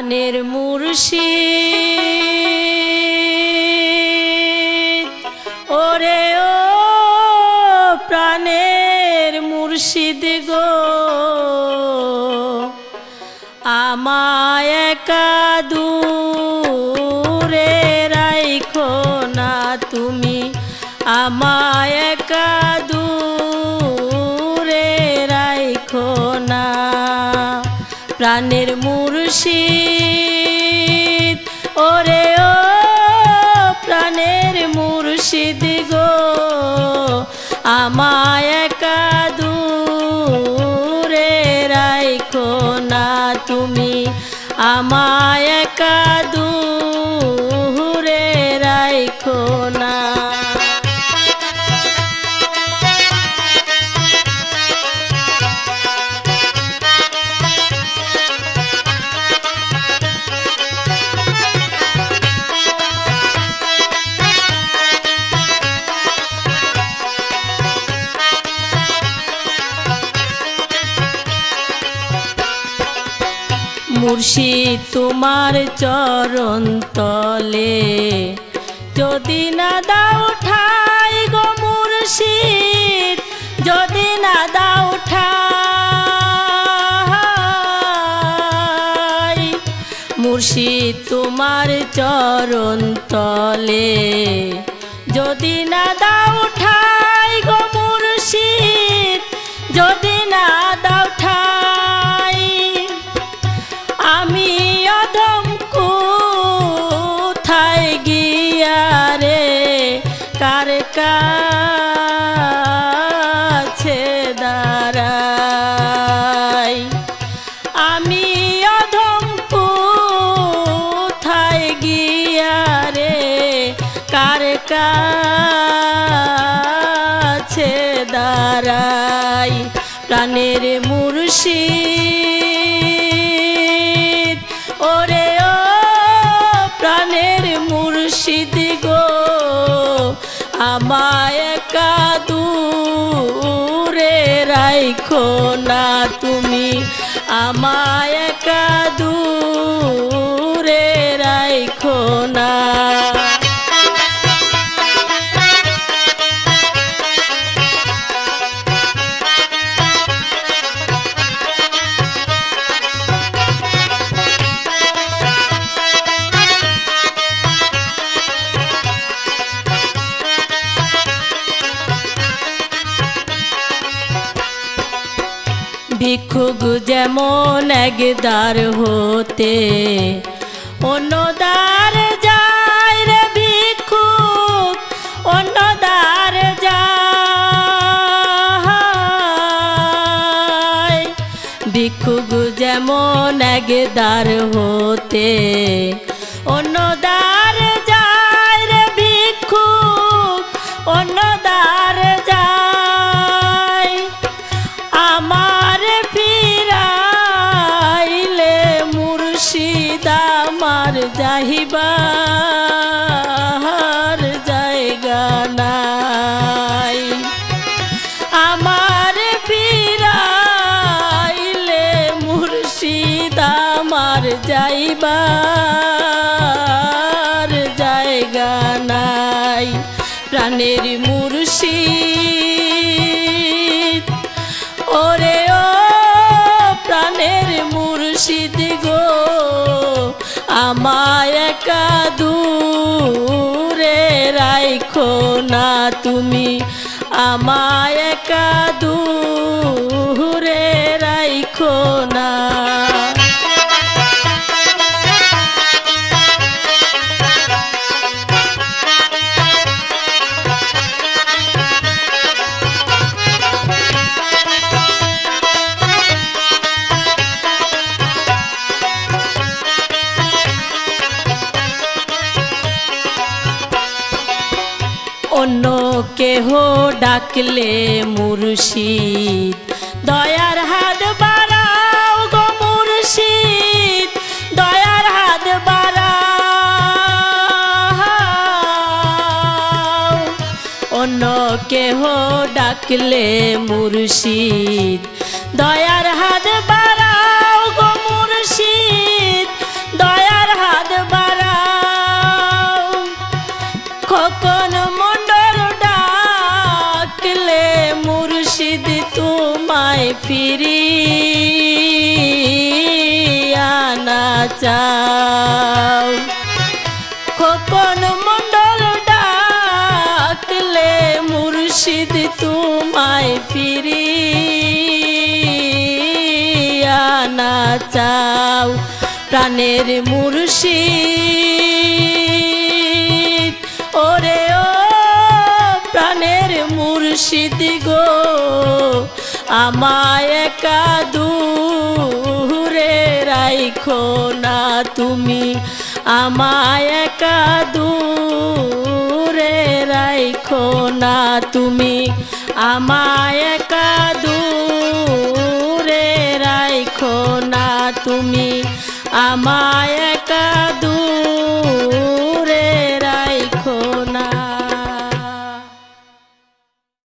প্রাণের মুর্শিদ ওরে ও প্রাণের মুর্শিদ গো আমায় একা দূরে রাইখো না তুমি আমায় একা দূরে রাইখো না প্রাণের মুর্শিদ ওরে ও প্রাণের মুর্শিদ গো আমায় একা দূরে রাইখো না তুমি আমায় একা দূরে রাইখো না মুর্শিদ তোমার চরণ তলে যদি না দাও ঠাই গো মুর্শিদ যদি না দাও ঠাই মুর্শিদ তোমার চরণ তলে যদি না দাও ঠাই গো মুর্শিদ যদি না দাও ঠাই আমি অধম কোথায় গিয়া রে কার কাছে দাঁড়াই আমি অধম কোথায় গিয়া রে কার কাছে দাঁড়াই প্রাণের মুর্শিদ ওরে ও প্রাণের মুর্শিদ গো আমায় একা দূরে রাইখো না তুমি আমায় একা দূরে রাইখো না ভিক্ষুক যেমন একদার হতে অন্য দ্বার যায় রে ভিক্ষুক অন্য দ্বার যায় ভিক্ষুক যেমন একদার হতে অন্য দ্বার যায় রে ভিক্ষুক অন্য দ্বার যায় আমার ফিরাইলে মুর্শিদ আমার যাহিবার জায়গা নাই আমার ফিরাইলে মুর্শিদ আমার যাইবার জায়গা নাই প্রাণের মুর্শিদ ওরে ও প্রাণের মুর্শিদ গো আমায় একা দূরে রাইখো না তুমি আমায় একা দূরে রাইখো না অন্য কেহ ডাকলে মুর্শিদ দয়ার হাত বাড়াও গো মুর্শিদ দয়ার হাত বাড়াও অন্য কেহ ডাকলে মুর্শিদ দয়ার হাত বাড়াও গো মুর্শিদ ফিরিয়ে আনা চাও। খোকন মণ্ডল ডাকলে মুর্শিদ তোমায় ফিরিয়ে আনা চাও। প্রাণের মুর্শিদ ওরে ও প্রাণের মুর্শিদ গো, আমায় একা দূরে রাইখো না তুমি, আমায় একা দূরে রাইখো না তুমি, আমায় একা দূরে রাইখো না তুমি, আমায় একা দূরে